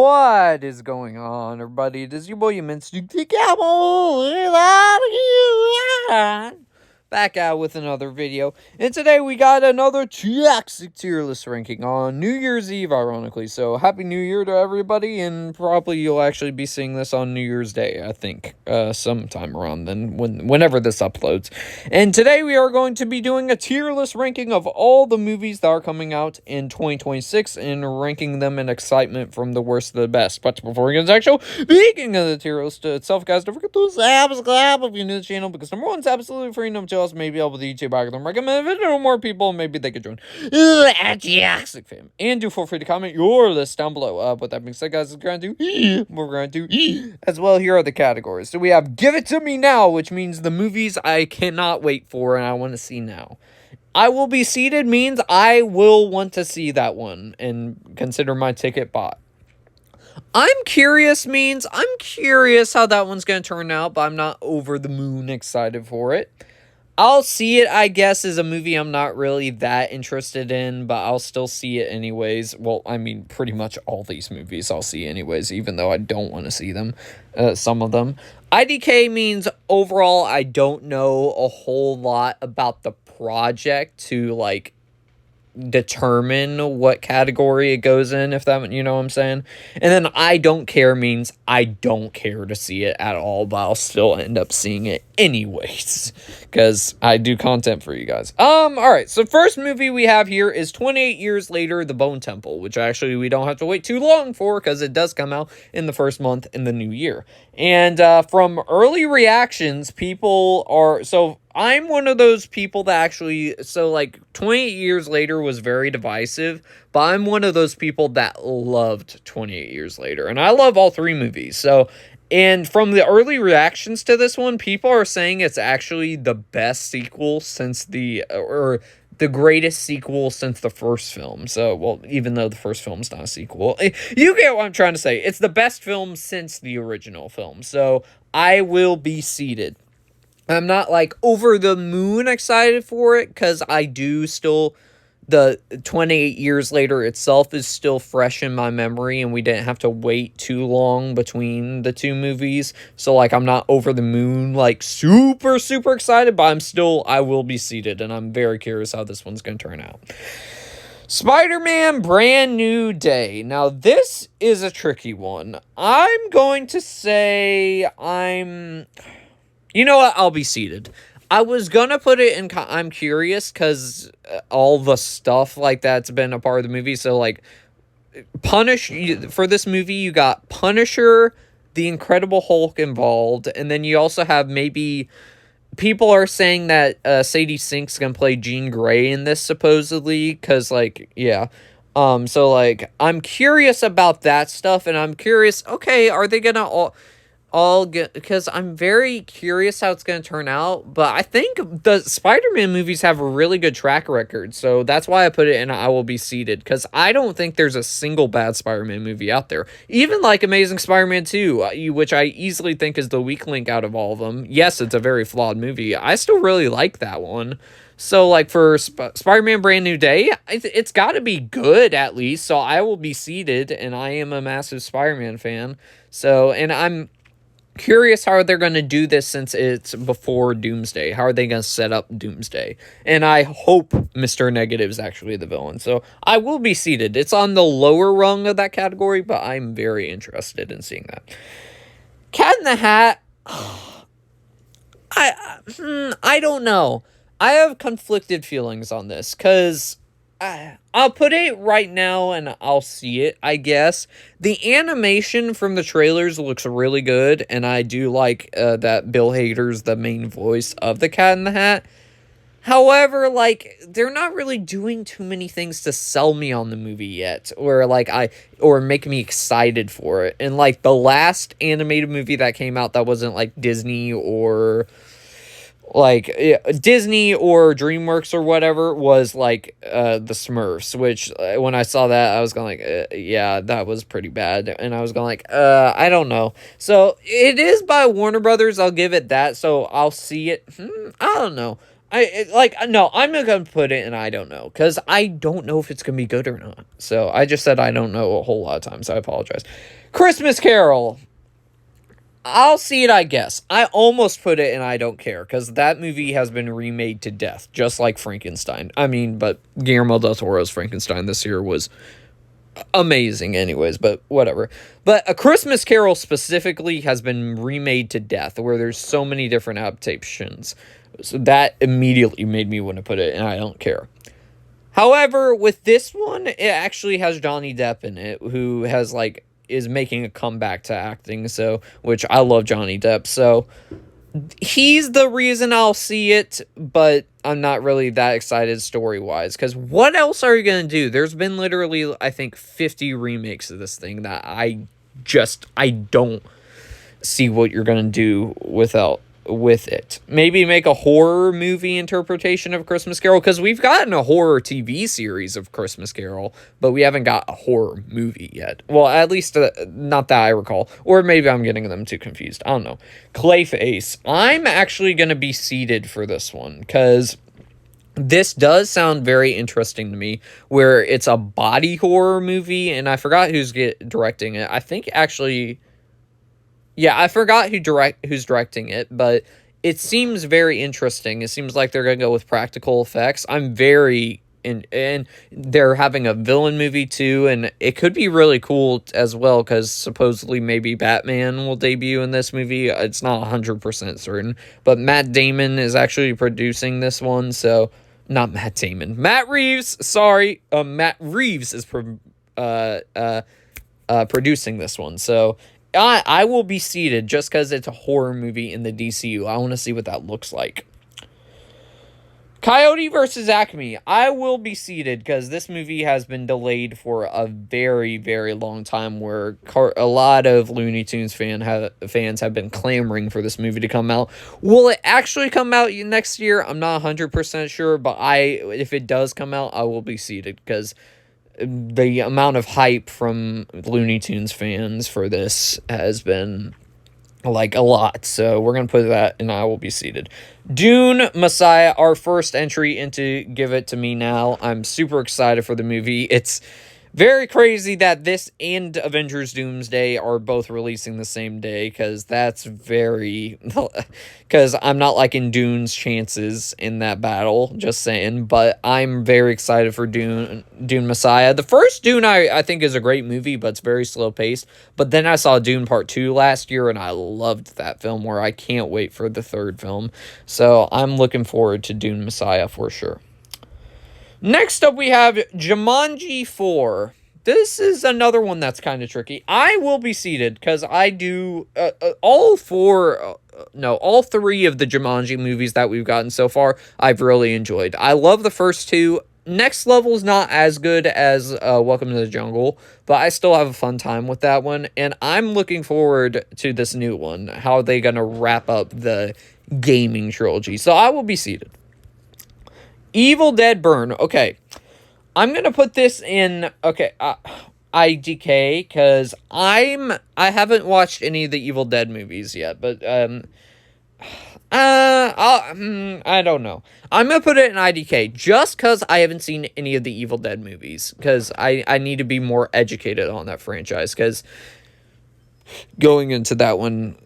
What is going on, everybody? It is your boy, Mr. Back out with another video. And today we got another toxic tier list ranking on New Year's Eve, ironically. So, Happy New Year to everybody, and probably you'll actually be seeing this on New Year's Day, I think, sometime around then, whenever this uploads. And today we are going to be doing a tier list ranking of all the movies that are coming out in 2026 and ranking them in excitement from the worst to the best. But before we get into the actual speaking of the tier list itself, guys, don't forget to subscribe if you're new to the channel, because number one, it's absolutely free. Number two, also maybe able to YouTube algorithm recommend it to more people, maybe they could join the Toxic fam. And do feel free to comment your list down below. With that being said, guys, we're going to do as well. Here are the categories. So we have Give It To Me Now, which means the movies I cannot wait for and I want to see now. I Will Be Seated means I will want to see that one and consider my ticket bought. I'm curious means I'm curious how that one's going to turn out, but I'm not over the moon excited for it. I'll see it, I guess, as a movie I'm not really that interested in, but I'll still see it anyways. Well, I mean, pretty much all these movies I'll see anyways, even though I don't want to see them, some of them. IDK means overall I don't know a whole lot about the project to, like, determine what category it goes in, if that, you know what I'm saying. And then I don't care means I don't care to see it at all, but I'll still end up seeing it anyways, because I do content for you guys. All right, so first movie we have here is 28 Years Later, The Bone Temple, which actually we don't have to wait too long for, because it does come out in the first month in the new year. And from early reactions, people are, so I'm one of those people that actually, so like 28 Years Later was very divisive, but I'm one of those people that loved 28 Years Later, and I love all three movies. So, and from the early reactions to this one, people are saying it's actually the best sequel since or the greatest sequel since the first film. So, well, even though the first film's not a sequel, you get what I'm trying to say. It's the best film since the original film. So, I Will Be Seated. I'm not, like, over the moon excited for it, because I do still, the 28 Years Later itself is still fresh in my memory, and we didn't have to wait too long between the two movies. So, like, I'm not over the moon, like, super, super excited, but I will be seated, and I'm very curious how this one's going to turn out. Spider-Man Brand New Day. Now, this is a tricky one. I'm going to say you know what? I'll be seated. I was gonna put it in I'm curious, because all the stuff like that's been a part of the movie. So, like, for this movie, you got Punisher, the Incredible Hulk involved, and then you also have maybe, people are saying that Sadie Sink's gonna play Jean Grey in this, supposedly, because, like, yeah. So, like, I'm curious about that stuff, and I'm curious, okay, are they gonna all get, because I'm very curious how it's going to turn out, but I think the Spider-Man movies have a really good track record, so that's why I put it in I Will Be Seated, because I don't think there's a single bad Spider-Man movie out there, even like Amazing Spider-Man 2, which I easily think is the weak link out of all of them. Yes, it's a very flawed movie. I still really like that one. So, like, for Spider-Man Brand New Day, it's got to be good, at least, so I will be seated, and I am a massive Spider-Man fan, so, and I'm curious how they're going to do this since it's before Doomsday. How are they going to set up Doomsday? And I hope Mr. Negative is actually the villain. So I will be seated. It's on the lower rung of that category, but I'm very interested in seeing that. Cat in the Hat. I don't know. I have conflicted feelings on this, because I'll put it right now and I'll see it, I guess. The animation from the trailers looks really good, and I do like that Bill Hader's the main voice of the Cat in the Hat. However, like, they're not really doing too many things to sell me on the movie yet, or make me excited for it. And, like, the last animated movie that came out that wasn't, like, Disney or DreamWorks or whatever was, like, the Smurfs, which, when I saw that, I was going like, yeah, that was pretty bad, and I was going like, I don't know. So, it is by Warner Brothers, I'll give it that, so I'll see it. I don't know. No, I'm not gonna put it in I don't know, because I don't know if it's gonna be good or not. So I just said I don't know a whole lot of times. So I apologize. Christmas Carol. I'll see it, I guess. I almost put it in I don't care, because that movie has been remade to death, just like Frankenstein. I mean, but Guillermo del Toro's Frankenstein this year was amazing anyways, but whatever. But A Christmas Carol specifically has been remade to death, where there's so many different adaptations. So that immediately made me want to put it, and I don't care. However, with this one, it actually has Johnny Depp in it, who has is making a comeback to acting, so which I love Johnny Depp. So he's the reason I'll see it, but I'm not really that excited story-wise, because what else are you going to do? There's been literally, I think, 50 remakes of this thing that I don't see what you're going to do with it. Maybe make a horror movie interpretation of Christmas Carol, because we've gotten a horror TV series of Christmas Carol, but we haven't got a horror movie yet. Well, at least not that I recall. Or maybe I'm getting them too confused. I don't know. Clayface. I'm actually going to be seated for this one, because this does sound very interesting to me, where it's a body horror movie, and I forgot who's directing it. I think actually... Yeah, I forgot who's directing it, but it seems very interesting. It seems like they're going to go with practical effects. I'm very and they're having a villain movie too, and it could be really cool as well, because supposedly maybe Batman will debut in this movie. It's not 100% certain, but Matt Damon is actually producing this one, so not Matt Damon. Matt Reeves, sorry. Matt Reeves is producing this one, so I will be seated just because it's a horror movie in the DCU. I want to see what that looks like. Coyote versus Acme. I will be seated because this movie has been delayed for a very, very long time, where a lot of Looney Tunes fans have been clamoring for this movie to come out. Will it actually come out next year? I'm not 100% sure, but if it does come out, I will be seated, because the amount of hype from Looney Tunes fans for this has been a lot. So we're going to put that, and I will be seated. Dune Messiah, our first entry into Give It To Me Now. I'm super excited for the movie. It's very crazy that this and Avengers Doomsday are both releasing the same day, because because I'm not liking Dune's chances in that battle, just saying, but I'm very excited for Dune Messiah. The first Dune I think is a great movie, but it's very slow paced, but then I saw Dune Part 2 last year, and I loved that film, where I can't wait for the third film, so I'm looking forward to Dune Messiah for sure. Next up, we have Jumanji 4. This is another one that's kind of tricky. I will be seated because I do all three of the Jumanji movies that we've gotten so far, I've really enjoyed. I love the first two. Next Level is not as good as Welcome to the Jungle, but I still have a fun time with that one, and I'm looking forward to this new one, how they gonna wrap up the gaming trilogy. So I will be seated. Evil Dead Burn. Okay. I'm going to put this in, IDK, because I haven't watched any of the Evil Dead movies yet, but, I don't know. I'm going to put it in IDK, just because I haven't seen any of the Evil Dead movies, because I need to be more educated on that franchise, because going into that one,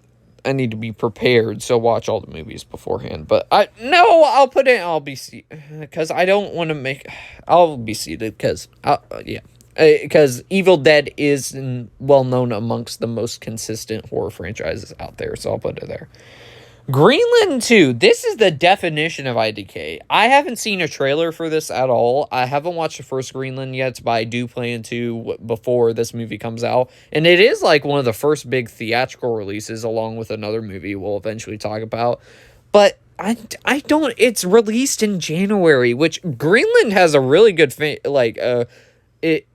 I need to be prepared, so watch all the movies beforehand. But I'll put it. I'll be because I don't want to make. I'll be seated because because Evil Dead is well known amongst the most consistent horror franchises out there, so I'll put it there. Greenland 2. This is the definition of IDK. I haven't seen a trailer for this at all. I haven't watched the first Greenland yet, but I do plan to before this movie comes out. And it is like one of the first big theatrical releases, along with another movie we'll eventually talk about. But I don't... It's released in January, which Greenland has a really good...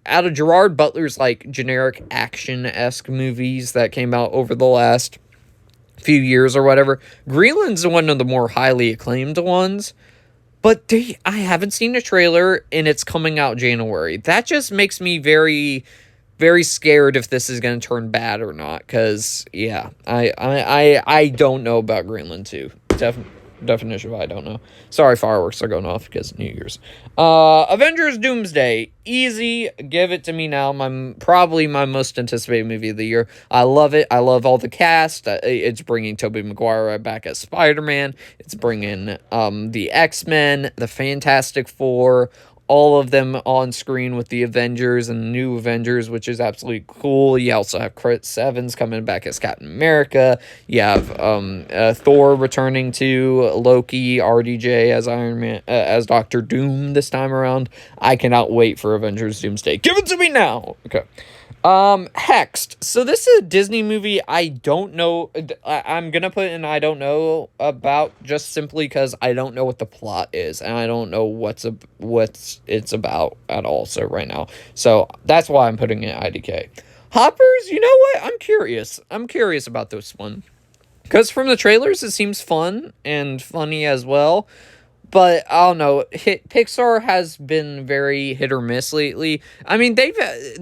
out of Gerard Butler's generic action-esque movies that came out over the last few years or whatever, Greenland's one of the more highly acclaimed ones, but I haven't seen a trailer, and it's coming out January. That just makes me very, very scared if this is going to turn bad or not, because, yeah, I don't know about Greenland 2. Definitely. definition of I don't know. Sorry, fireworks are going off because New Year's. Avengers Doomsday. Easy. Give it to me now. Probably my most anticipated movie of the year. I love it. I love all the cast. It's bringing Tobey Maguire back as Spider-Man. It's bringing the X-Men, the Fantastic Four, all of them on screen with the Avengers and the new Avengers, which is absolutely cool. You also have Chris Evans coming back as Captain America. You have Thor returning to Loki, RDJ as Iron Man, as Doctor Doom this time around. I cannot wait for Avengers Doomsday. Give it to me now. Okay. Hexed. So this is a Disney movie I don't know. I'm gonna put in I don't know about just simply because I don't know what the plot is and I don't know what's it's about at all. So right now, so that's why I'm putting in IDK. Hoppers. You know what? I'm curious. I'm curious about this one because from the trailers it seems fun and funny as well. But I don't know. Pixar has been very hit or miss lately. I mean, they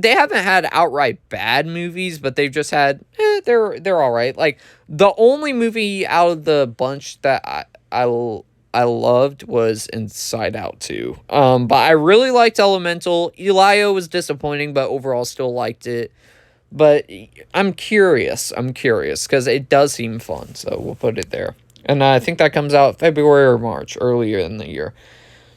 haven't had outright bad movies, but they've just had they're all right. Like the only movie out of the bunch that I loved was Inside Out 2. But I really liked Elemental. Elio was disappointing, but overall still liked it. But I'm curious. I'm curious because it does seem fun. So we'll put it there. And I think that comes out February or March, earlier in the year.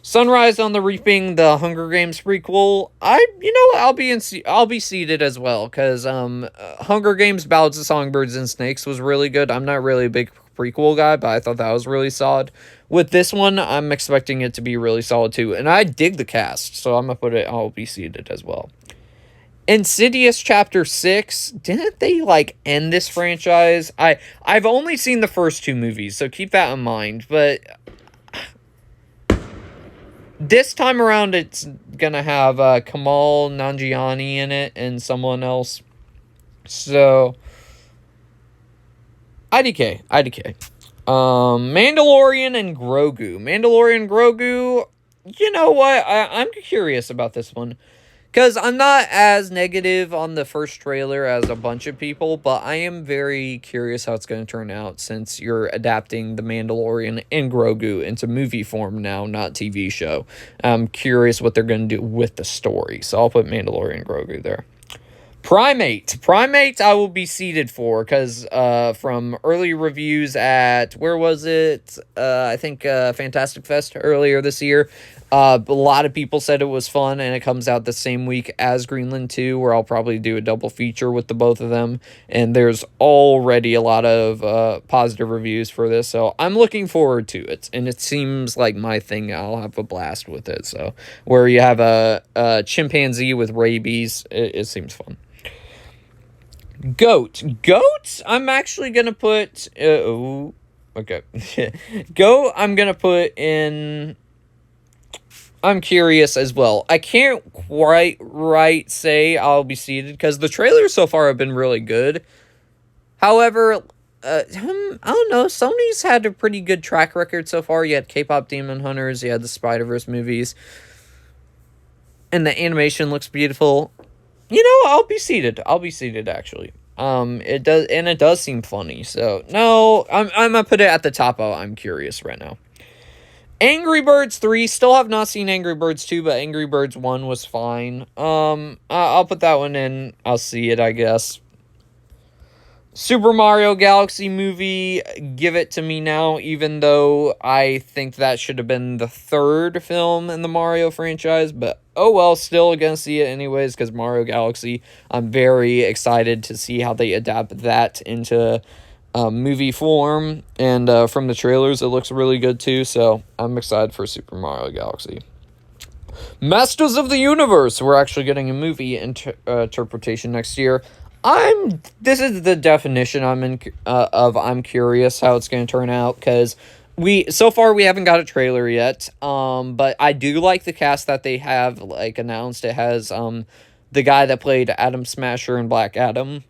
Sunrise on the Reaping, the Hunger Games prequel. I'll be seated as well because Hunger Games: Ballads of Songbirds and Snakes was really good. I'm not really a big prequel guy, but I thought that was really solid. With this one, I'm expecting it to be really solid too, and I dig the cast, so I'm gonna put it. I'll be seated as well. Insidious Chapter 6, didn't they, end this franchise? I've only seen the first two movies, so keep that in mind, but this time around it's gonna have Kamal Nanjiani in it and someone else. So, IDK. Mandalorian and Grogu, you know what? I'm curious about this one. Because I'm not as negative on the first trailer as a bunch of people, but I am very curious how it's going to turn out since you're adapting The Mandalorian and Grogu into movie form now, not TV show. I'm curious what they're going to do with the story, so I'll put Mandalorian and Grogu there. Primate I will be seated for, because from early reviews at, where was it? I think Fantastic Fest earlier this year. A lot of people said it was fun, and it comes out the same week as Greenland 2, where I'll probably do a double feature with the both of them, and there's already a lot of positive reviews for this, so I'm looking forward to it, and it seems like my thing. I'll have a blast with it, so where you have a chimpanzee with rabies, it seems fun. Goat, I'm actually gonna put, okay, Goat, I'm gonna put in, I'm curious as well. I can't quite say I'll be seated because the trailers so far have been really good. However, I don't know. Sony's had a pretty good track record so far. You had K-pop Demon Hunters. You had the Spider-Verse movies. And the animation looks beautiful. You know, I'll be seated. Actually. It does seem funny. So, no, I'm going to put it at the top of I'm curious right now. Angry Birds 3, still have not seen Angry Birds 2, but Angry Birds 1 was fine. I'll put that one in. I'll see it, I guess. Super Mario Galaxy movie, give it to me now, even though I think that should have been the third film in the Mario franchise, but oh well, still gonna see it anyways, because Mario Galaxy, I'm very excited to see how they adapt that into movie form, and from the trailers it looks really good too, so I'm excited for Super Mario Galaxy. Masters of the Universe, we're actually getting a movie interpretation next year. This is the definition I'm curious how it's going to turn out, because so far we haven't got a trailer yet, but I do like the cast that they have announced. It has the guy that played Adam Smasher in Black Adam.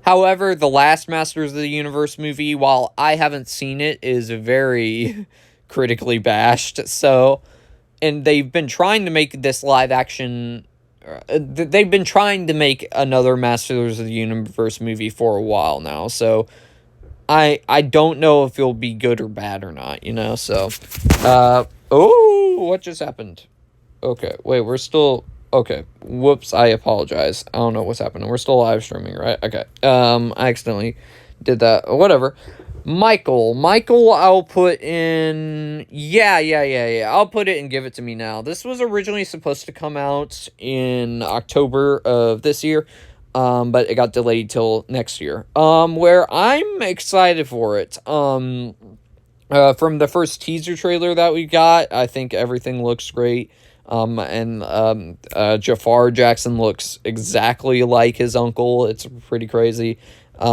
However, the last Masters of the Universe movie, while I haven't seen it, is very critically bashed. So, and they've been trying to make this live action. They've been trying to make another Masters of the Universe movie for a while now. So, I don't know if it'll be good or bad or not, you know. So, what just happened? Okay, wait, we're still okay. Whoops, I apologize. I don't know what's happening. We're still live streaming, right? Okay. I accidentally did that. Whatever. Michael, I'll put in. Yeah. I'll put it and give it to me now. This was originally supposed to come out in October of this year, but it got delayed till next year. Where I'm excited for it. From the first teaser trailer that we got, I think everything looks great. Jafar Jackson looks exactly like his uncle. It's pretty crazy. This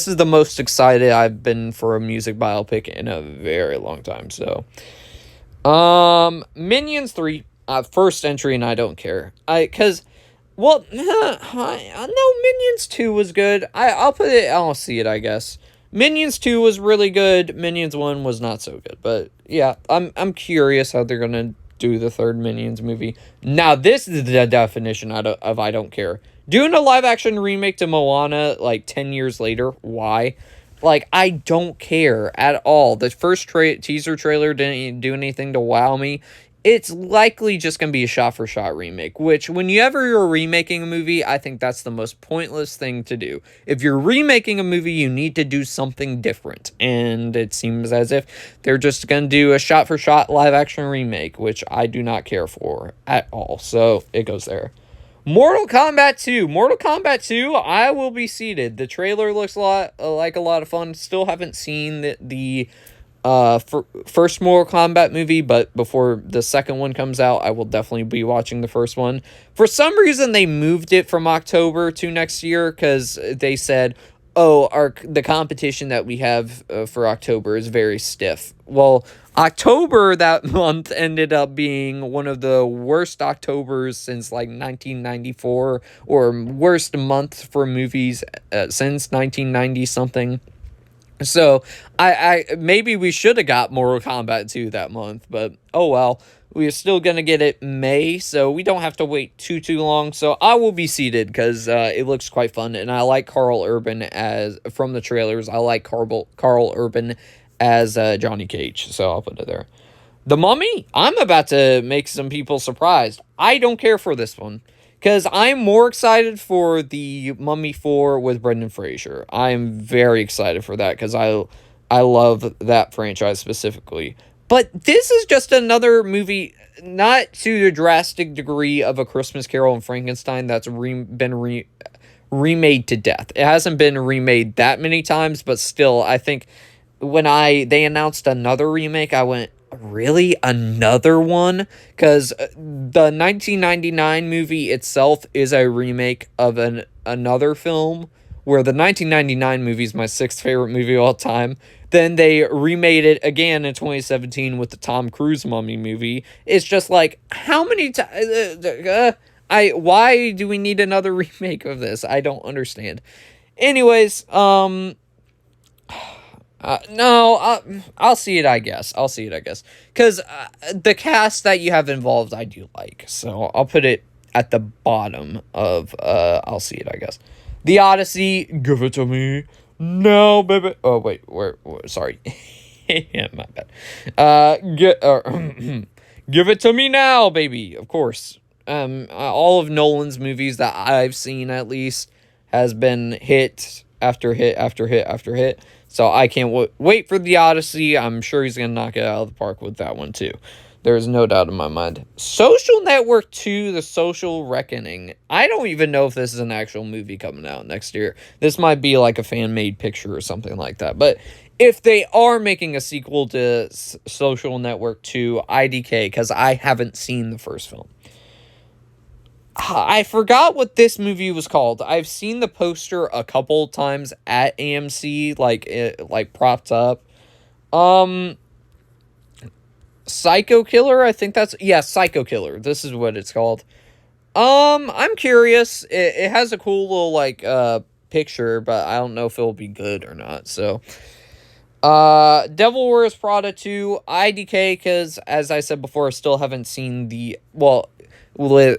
is the most excited I've been for a music biopic in a very long time. So, Minions 3, first entry, and I don't care. Well, no, Minions 2 was good. I'll put it, I'll see it, I guess. Minions 2 was really good. Minions 1 was not so good. But yeah, I'm curious how they're gonna do the third Minions movie. Now, this is the definition of I don't care. Doing a live action remake to Moana like 10 years later, why? Like, I don't care at all. The first teaser trailer didn't do anything to wow me. It's likely just going to be a shot-for-shot remake, which, whenever you're remaking a movie, I think that's the most pointless thing to do. If you're remaking a movie, you need to do something different, and it seems as if they're just going to do a shot-for-shot live-action remake, which I do not care for at all, so it goes there. Mortal Kombat 2. Mortal Kombat 2, I will be seated. The trailer looks like a lot of fun. Still haven't seen the first Mortal Kombat movie, but before the second one comes out, I will definitely be watching the first one. For some reason, they moved it from October to next year because they said, "Oh, the competition that we have for October is very stiff." Well, October that month ended up being one of the worst Octobers since like 1994, or worst month for movies since 1990 something. So I maybe we should have got Mortal Kombat 2 that month, but oh well. We're still gonna get it May, so we don't have to wait too long. So I will be seated because it looks quite fun, and I like Carl Urban as from the trailers. I like Carl Urban as Johnny Cage, so I'll put it there. The Mummy, I'm about to make some people surprised. I don't care for this one. Because I'm more excited for the Mummy 4 with Brendan Fraser. I'm very excited for that because I love that franchise specifically. But this is just another movie, not to the drastic degree of A Christmas Carol and Frankenstein that's been remade to death. It hasn't been remade that many times, but still, I think when they announced another remake, I went, really, another one? Because the 1999 movie itself is a remake of another film, where the 1999 movie is my sixth favorite movie of all time. Then they remade it again in 2017 with the Tom Cruise Mummy movie. It's just like, how many times? Why do we need another remake of this? I don't understand. Anyways, no, I'll see it, I guess. Because the cast that you have involved, I do like. So I'll put it at the bottom of, I'll see it, I guess. The Odyssey, give it to me now, baby. Oh, wait, sorry. Yeah, my bad. Give it to me now, baby. Of course. All of Nolan's movies that I've seen, at least, has been hit after hit after hit after hit. So I can't wait for the Odyssey. I'm sure he's going to knock it out of the park with that one, too. There's no doubt in my mind. Social Network 2, The Social Reckoning. I don't even know if this is an actual movie coming out next year. This might be like a fan-made picture or something like that. But if they are making a sequel to Social Network 2, IDK, because I haven't seen the first film. I forgot what this movie was called. I've seen the poster a couple times at AMC, like propped up. Psycho Killer, I think Psycho Killer. This is what it's called. I'm curious. It has a cool little picture, but I don't know if it'll be good or not. So, Devil Wears Prada 2, IDK, because as I said before, I still haven't seen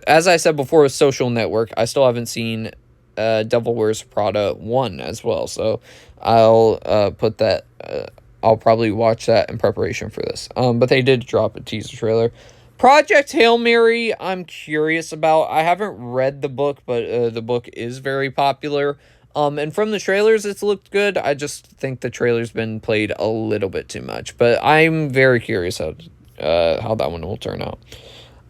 as I said before with Social Network, I still haven't seen Devil Wears Prada 1 as well. So I'll put that. I'll probably watch that in preparation for this. But they did drop a teaser trailer. Project Hail Mary, I'm curious about. I haven't read the book, but the book is very popular. And from the trailers, it's looked good. I just think the trailer's been played a little bit too much. But I'm very curious how that one will turn out.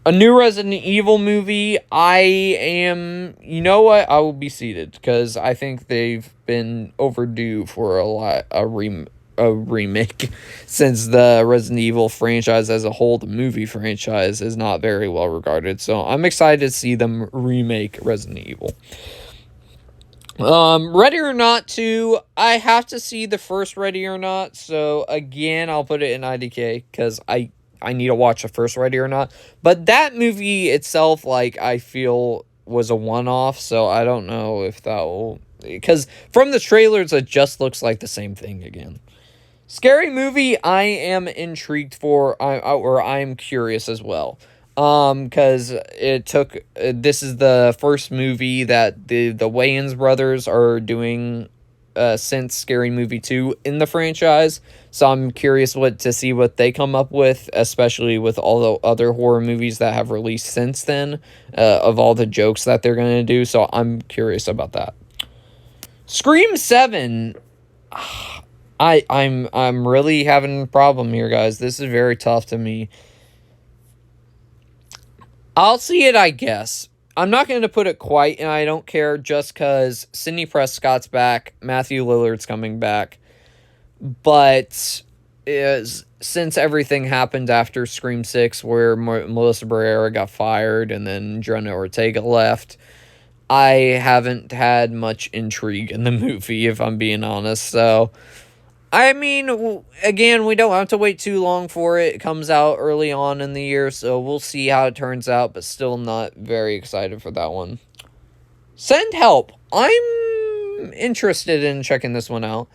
A new Resident Evil movie. You know what? I will be seated because I think they've been overdue for a remake since the Resident Evil franchise as a whole, the movie franchise, is not very well regarded. So I'm excited to see them remake Resident Evil. Ready or Not 2, I have to see the first Ready or Not, so again, I'll put it in IDK, because I need to watch the first Ready or Not, but that movie itself, like, I feel was a one-off, so I don't know if that will, because from the trailers, it just looks like the same thing again. Scary Movie, I am intrigued for, or I'm curious as well. Because this is the first movie that the Wayans brothers are doing since Scary Movie 2 in the franchise. So I'm curious to see what they come up with, especially with all the other horror movies that have released since then, of all the jokes that they're going to do. So I'm curious about that. Scream 7, I'm really having a problem here, guys. This is very tough to me. I'll see it, I guess. I'm not going to put it quite, and I don't care, just because Sidney Prescott's back, Matthew Lillard's coming back. But since everything happened after Scream 6, where Melissa Barrera got fired and then Jenna Ortega left, I haven't had much intrigue in the movie, if I'm being honest. So, I mean, again, we don't have to wait too long for it. It comes out early on in the year, so we'll see how it turns out, but still not very excited for that one. Send Help. I'm interested in checking this one out.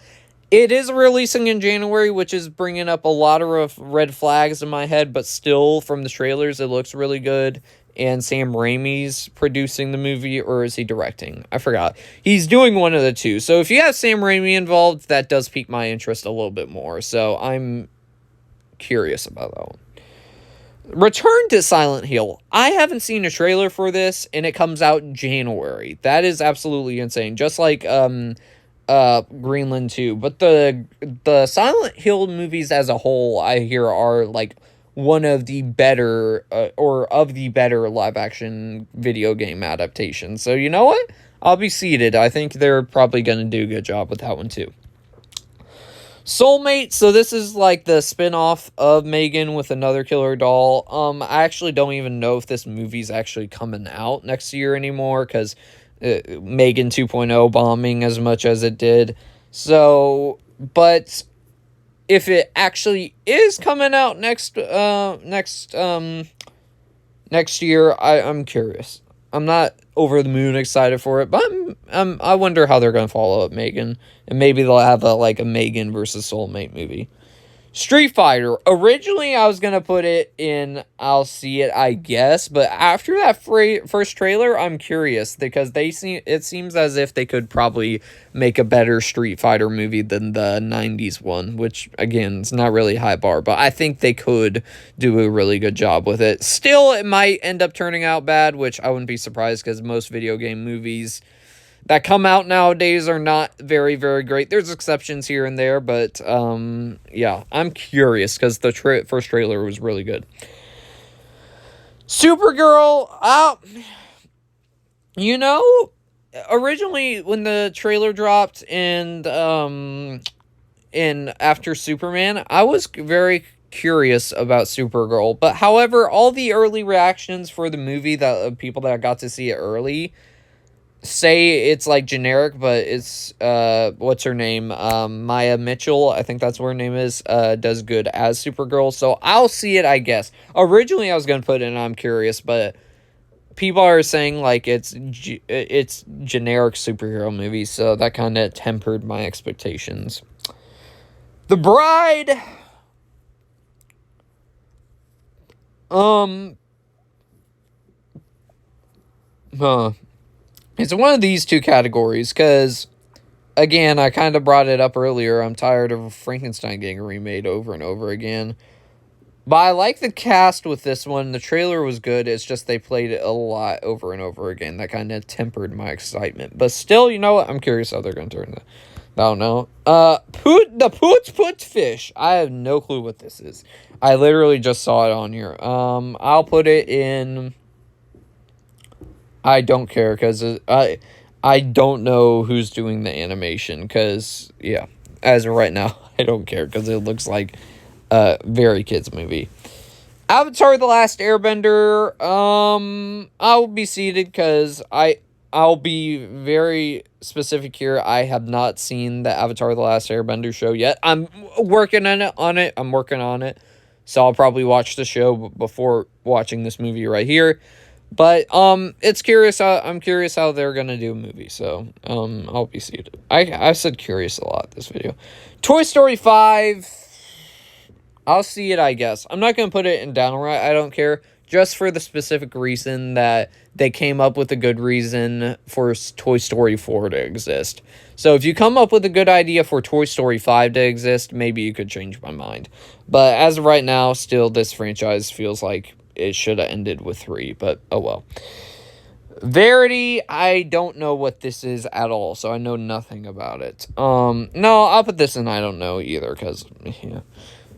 It is releasing in January, which is bringing up a lot of red flags in my head, but still, from the trailers, it looks really good. And Sam Raimi's producing the movie, or is he directing? I forgot. He's doing one of the two. So if you have Sam Raimi involved, that does pique my interest a little bit more. So I'm curious about that one. Return to Silent Hill. I haven't seen a trailer for this, and it comes out in January. That is absolutely insane. Just like Greenland 2. But the Silent Hill movies as a whole, I hear, are like one of the better live action video game adaptations. So you know what? I'll be seated. I think they're probably going to do a good job with that one too. Soulmate, so this is like the spin-off of Megan with another killer doll. I actually don't even know if this movie's actually coming out next year anymore, because Megan 2.0 bombing as much as it did. So, but if it actually is coming out next year, I'm curious. I'm not over the moon excited for it, but I wonder how they're going to follow up Megan, and maybe they'll have a Megan versus Soulmate movie. Street Fighter. Originally, I was going to put it in I'll see it, I guess, but after that first trailer, I'm curious, because it seems as if they could probably make a better Street Fighter movie than the 90s one, which, again, is not really a high bar, but I think they could do a really good job with it. Still, it might end up turning out bad, which I wouldn't be surprised, because most video game movies that come out nowadays are not very, very great. There's exceptions here and there, but yeah, I'm curious, because the first trailer was really good. Supergirl, originally when the trailer dropped and after Superman, I was very curious about Supergirl, but however, all the early reactions for the movie, that people that got to see it early, say it's like generic, but it's what's her name, Maya Mitchell, I think that's what her name is, does good as Supergirl, so I'll see it, I guess. Originally I was gonna put in I'm curious, but people are saying like it's generic superhero movie, so that kind of tempered my expectations. The Bride, It's one of these two categories because, again, I kind of brought it up earlier. I'm tired of Frankenstein getting remade over and over again. But I like the cast with this one. The trailer was good. It's just they played it a lot over and over again. That kind of tempered my excitement. But still, you know what? I'm curious how they're going to turn it. I don't know. The Put Fish. I have no clue what this is. I literally just saw it on here. I'll put it in. I don't care because I don't know who's doing the animation because, yeah, as of right now, I don't care because it looks like a very kids movie. Avatar: The Last Airbender. I'll be seated because I'll be very specific here. I have not seen the Avatar: The Last Airbender show yet. I'm working on it. I'm working on it. So I'll probably watch the show before watching this movie right here. But it's curious. I'm curious how they're gonna do a movie. So I'll be seated. I've said curious a lot this video. Toy Story 5. I'll see it, I guess. I'm not gonna put it in downright. I don't care. Just for the specific reason that they came up with a good reason for Toy Story 4 to exist. So if you come up with a good idea for Toy Story 5 to exist, maybe you could change my mind. But as of right now, still this franchise feels like it should have ended with 3, but oh well. Verity, I don't know what this is at all, so I know nothing about it. No, I'll put this in I don't know either, because, yeah.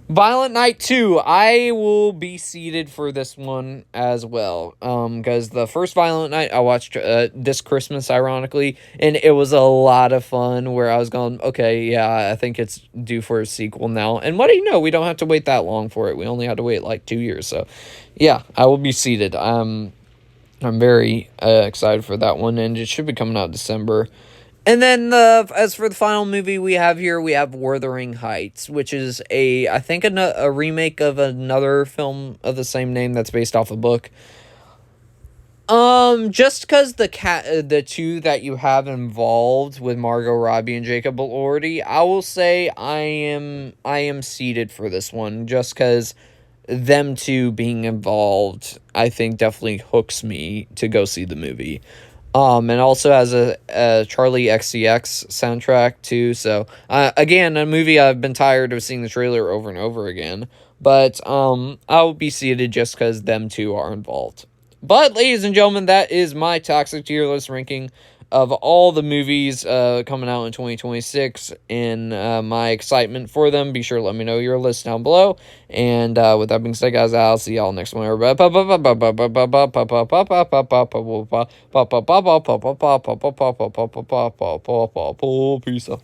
Violent Night 2, I will be seated for this one as well, because the first Violent Night I watched this Christmas, ironically, and it was a lot of fun, where I was going, okay, yeah, I think it's due for a sequel now, and what do you know, we don't have to wait that long for it, we only had to wait like 2 years, so, yeah, I will be seated. I'm very excited for that one, and it should be coming out December. And then as for the final movie we have here, we have Wuthering Heights, which is I think a remake of another film of the same name that's based off a book. Just because the two that you have involved with Margot Robbie and Jacob Elordi, I will say I am seated for this one, just because them two being involved, I think definitely hooks me to go see the movie. And also has a Charlie XCX soundtrack too. So again, a movie I've been tired of seeing the trailer over and over again. But I'll be seated just because them two are involved. But ladies and gentlemen, that is my Toxic Tier List ranking of all the movies coming out in 2026 and my excitement for them. Be sure to let me know your list down below. And with that being said, guys, I'll see y'all next one. Peace out.